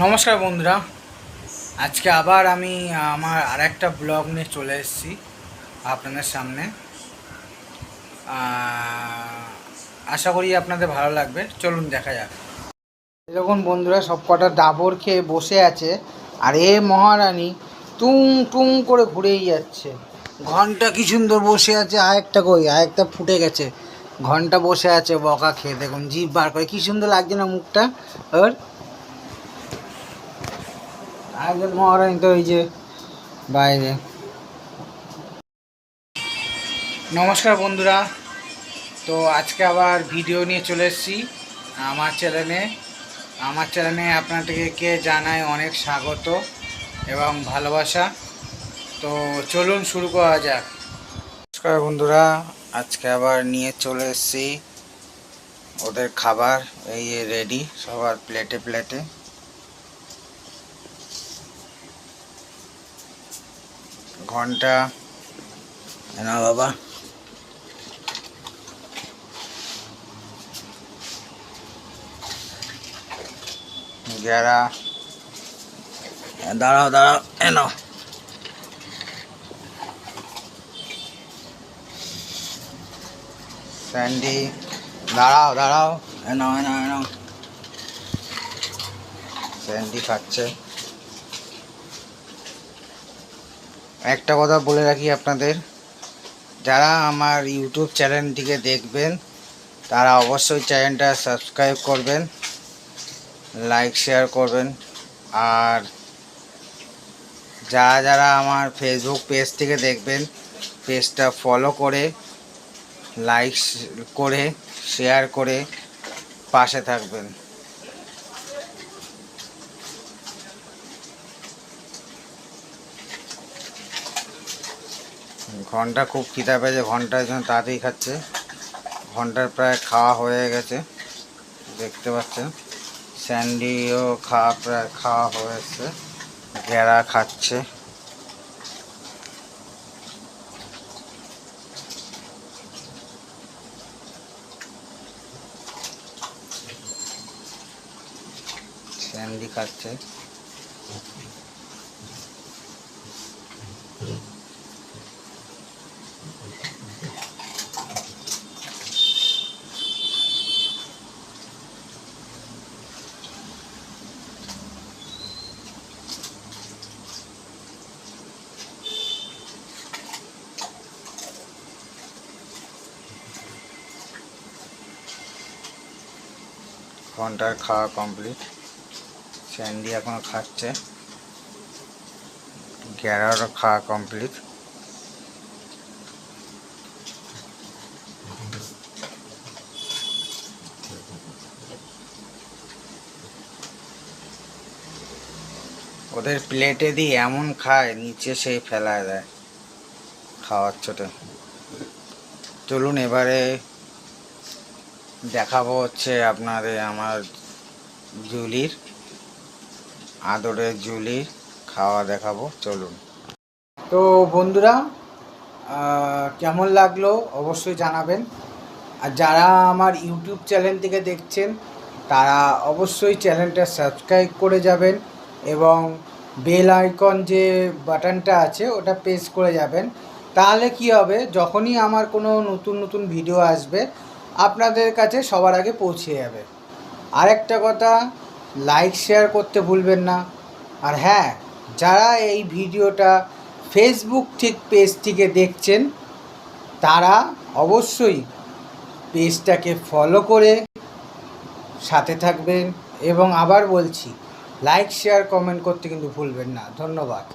নমস্কার বন্ধুরা, আজকে আবার আমি আমার আরেকটা ব্লগ নিয়ে চলে এসেছি আপনাদের সামনে। আশা করি আপনাদের ভালো লাগবে। চলুন দেখা যাক। এরকম বন্ধুরা সব কটা ডাবর খেয়ে বসে আছে, আর এ মহারানী টুং টুং করে ঘুরেই যাচ্ছে। ঘন্টা কি সুন্দর বসে আছে, আরেকটা কই, আরেকটা ফুটে গেছে। ঘন্টা বসে আছে বকা খেয়ে, দেখুন জিভ বার করে, কি সুন্দর লাগছে না মুখটা ওর। আরেকজন মহারানী তো এই যে বাইরে। নমস্কার বন্ধুরা, তো আজকে আবার ভিডিও নিয়ে চলে এসেছি আমার চ্যানেলে আপনাদেরকে জানাই অনেক স্বাগত এবং ভালোবাসা। তো চলুন শুরু করা যাক। নমস্কার বন্ধুরা, আজকে আবার নিয়ে চলে এসেছি ওদের খাবার। এই রেডি সবার প্লেটে প্লেটে। ঘন্টা না বাবা, যারা দাঁড়াও দাঁড়াও এনো, স্যান্ডি দাঁড়াও দাঁড়াও এনো এনো এনো। স্যান্ডি খাচ্ছে। একটা কথা বলে রাখি আপনাদের, যারা আমার ইউটিউব চ্যানেলটিকে দেখবেন তারা অবশ্যই চ্যানেলটা সাবস্ক্রাইব করবেন, লাইক শেয়ার করবেন। আর যারা যারা আমার ফেসবুক পেজ থেকে দেখবেন, পেজটা ফলো করে, লাইক করে, শেয়ার করে পাশে থাকবেন। ঘন্টা খুব খিদা পেয়েছে, ঘন্টার জন্য তাড়াতাড়ি খাচ্ছে। ঘন্টার প্রায় খাওয়া হয়ে গেছে, দেখতে পাচ্ছেন। স্যান্ডিও প্রায় খাওয়া হয়েছে, ঘেরা খাচ্ছে। স্যান্ডি খাচ্ছে। ঘন্টার খাওয়া কমপ্লিট, স্যান্ডি এখনো খাচ্ছে, গ্যারারও খাওয়া কমপ্লিট। ওদের প্লেটে দিয়ে এমন খায়, নিচে সেই ফেলায় দেয় খাওয়ার ছোটে। চলুন এবারে দেখাবো হচ্ছে আপনাদের আমার জুলির, আদরের জুলির খাওয়া দেখাবো। চলুন। তো বন্ধুরা, কেমন লাগলো অবশ্যই জানাবেন। আর যারা আমার ইউটিউব চ্যানেল থেকে দেখছেন তারা অবশ্যই চ্যানেলটা সাবস্ক্রাইব করে যাবেন এবং বেল আইকন যে বাটনটা আছে ওটা প্রেস করে যাবেন। তাহলে কি হবে, যখনই আমার কোনো নতুন নতুন ভিডিও আসবে আপনাদের কাছে সবার আগে পৌঁছে যাবে। আরেকটা কথা, লাইক শেয়ার করতে ভুলবেন না। আর হ্যাঁ, যারা এই ভিডিওটা ফেসবুক পেজ থেকে দেখছেন তারা অবশ্যই পেজটাকে ফলো করে সাথে থাকবেন। এবং আবার বলছি, লাইক শেয়ার কমেন্ট করতে কিন্তু ভুলবেন না। ধন্যবাদ।